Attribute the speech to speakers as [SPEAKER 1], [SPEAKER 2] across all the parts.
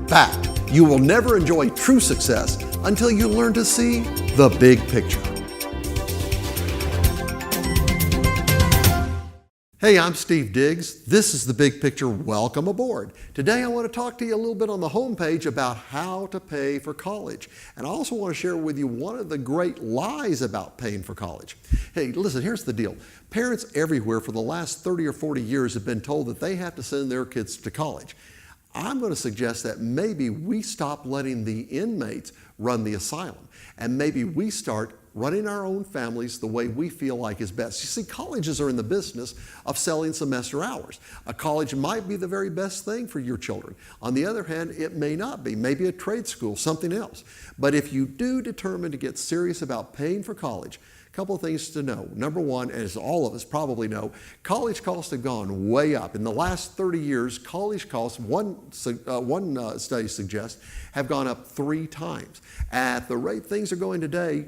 [SPEAKER 1] Fact, you will never enjoy true success until you learn to see the big picture. Hey, I'm Steve Diggs. This is The Big Picture. Welcome aboard. Today I want to talk to you a little bit on the homepage about how to pay for college. And I also want to share with you one of the great lies about paying for college. Hey, listen, here's the deal. Parents everywhere for the last 30 or 40 years have been told that they have to send their kids to college. I'm going to suggest that maybe we stop letting the inmates run the asylum, and maybe we start running our own families the way we feel like is best. You see, colleges are in the business of selling semester hours. A college might be the very best thing for your children. On the other hand, it may not be. Maybe a trade school, something else. But if you do determine to get serious about paying for college, a couple of things to know. Number one, as all of us probably know, college costs have gone way up. In the last 30 years, college costs, one study suggests, have gone up 3 times. At the rate things are going today,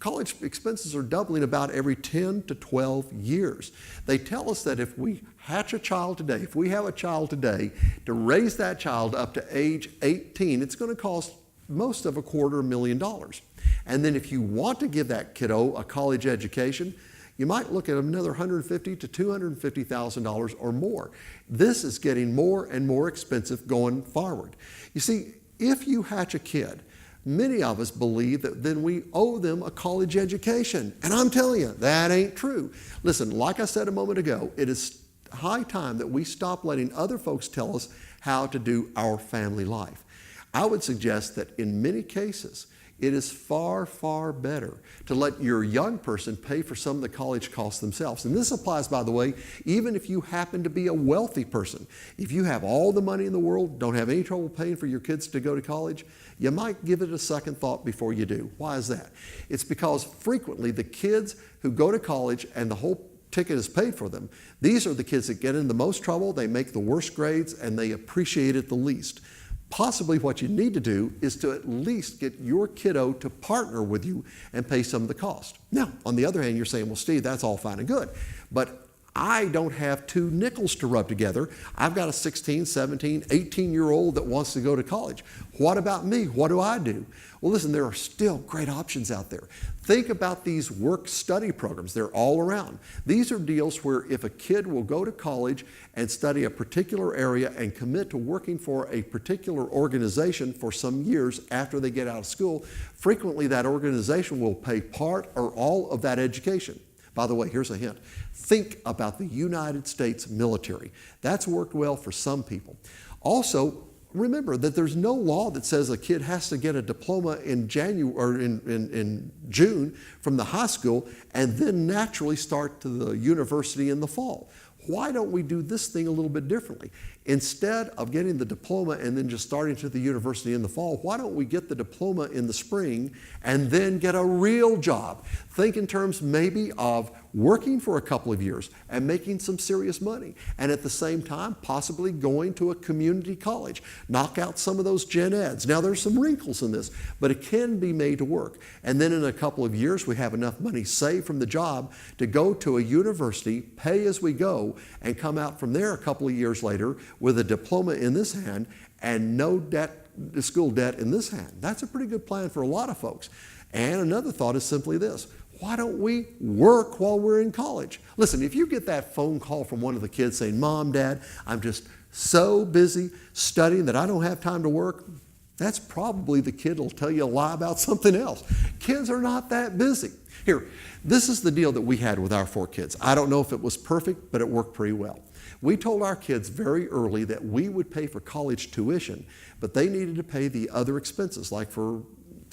[SPEAKER 1] college expenses are doubling about every 10 to 12 years. They tell us that if we hatch a child today, if we have a child today, to raise that child up to age 18, it's going to cost most of $250,000. And then if you want to give that kiddo a college education, you might look at another $150,000 to $250,000 or more. This is getting more and more expensive going forward. You see, if you hatch a kid, many of us believe that then we owe them a college education. And I'm telling you, that ain't true. Listen, like I said a moment ago, it is high time that we stop letting other folks tell us how to do our family life. I would suggest that in many cases, it is far, far better to let your young person pay for some of the college costs themselves. And this applies, by the way, even if you happen to be a wealthy person. If you have all the money in the world, don't have any trouble paying for your kids to go to college, you might give it a second thought before you do. Why is that? It's because frequently the kids who go to college and the whole ticket is paid for them, these are the kids that get in the most trouble, they make the worst grades, and they appreciate it the least. Possibly what you need to do is to at least get your kiddo to partner with you and pay some of the cost. Now, on the other hand, you're saying, well, Steve, that's all fine and good, but I don't have 2 nickels to rub together. I've got a 16, 17, 18-year-old that wants to go to college. What about me? What do I do? Well, listen, there are still great options out there. Think about these work-study programs. They're all around. These are deals where if a kid will go to college and study a particular area and commit to working for a particular organization for some years after they get out of school, frequently that organization will pay part or all of that education. By the way, here's a hint. Think about the United States military. That's worked well for some people. Also, remember that there's no law that says a kid has to get a diploma in June from the high school and then naturally start to the university in the fall. Why don't we do this thing a little bit differently? Instead of getting the diploma and then just starting to the university in the fall, why don't we get the diploma in the spring and then get a real job? Think in terms maybe of working for a couple of years and making some serious money, and at the same time possibly going to a community college. Knock out some of those gen eds. Now there's some wrinkles in this, but it can be made to work. And then in a couple of years we have enough money saved from the job to go to a university, pay as we go, and come out from there a couple of years later with a diploma in this hand and no school debt in this hand. That's a pretty good plan for a lot of folks. And another thought is simply this. Why don't we work while we're in college? Listen, if you get that phone call from one of the kids saying, Mom, Dad, I'm just so busy studying that I don't have time to work, that's probably the kid will tell you a lie about something else. Kids are not that busy. Here, this is the deal that we had with our 4 kids. I don't know if it was perfect, but it worked pretty well. We told our kids very early that we would pay for college tuition, but they needed to pay the other expenses, like for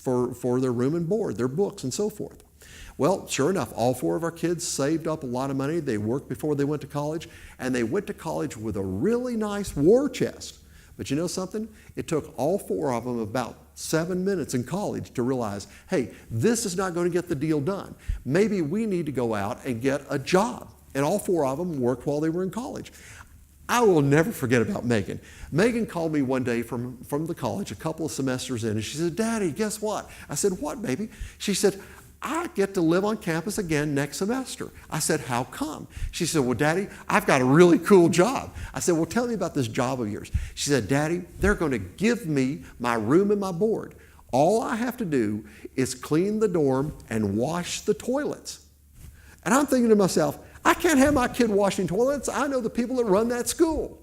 [SPEAKER 1] their room and board, their books, and so forth. Well, sure enough, all 4 of our kids saved up a lot of money. They worked before they went to college, and they went to college with a really nice war chest. But you know something? It took all 4 of them about 7 minutes in college to realize, hey, this is not going to get the deal done. Maybe we need to go out and get a job. And all 4 of them worked while they were in college. I will never forget about Megan. Megan called me one day from the college a couple of semesters in, and she said, Daddy, guess what? I said, what, baby? She said, I get to live on campus again next semester. I said, how come? She said, well, Daddy, I've got a really cool job. I said, well, tell me about this job of yours. She said, Daddy, they're going to give me my room and my board. All I have to do is clean the dorm and wash the toilets. And I'm thinking to myself, I can't have my kid washing toilets. I know the people that run that school.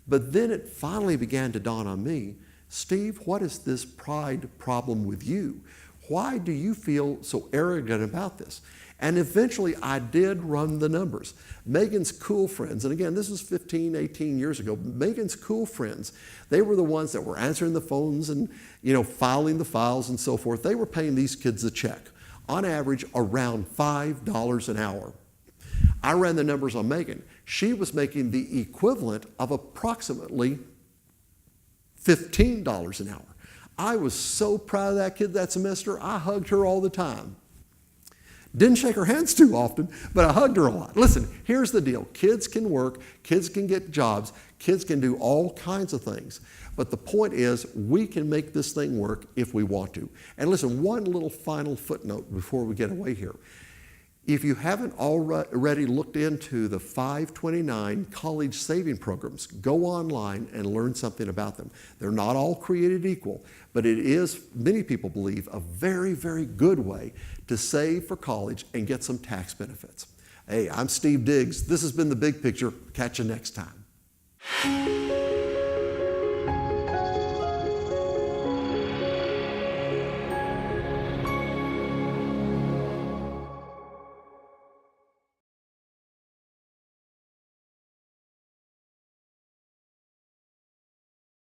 [SPEAKER 1] But then it finally began to dawn on me, Steve, what is this pride problem with you? Why do you feel so arrogant about this? And eventually I did run the numbers. Megan's cool friends, and again, this was 15, 18 years ago, Megan's cool friends, they were the ones that were answering the phones and, filing the files and so forth. They were paying these kids a check, on average around $5 an hour. I ran the numbers on Megan. She was making the equivalent of approximately $15 an hour. I was so proud of that kid that semester, I hugged her all the time. Didn't shake her hands too often, but I hugged her a lot. Listen, here's the deal. Kids can work, kids can get jobs, kids can do all kinds of things. But the point is, we can make this thing work if we want to. And listen, one little final footnote before we get away here. If you haven't already looked into the 529 college saving programs, go online and learn something about them. They're not all created equal, but it is, many people believe, a very, very good way to save for college and get some tax benefits. Hey, I'm Steve Diggs. This has been The Big Picture. Catch you next time.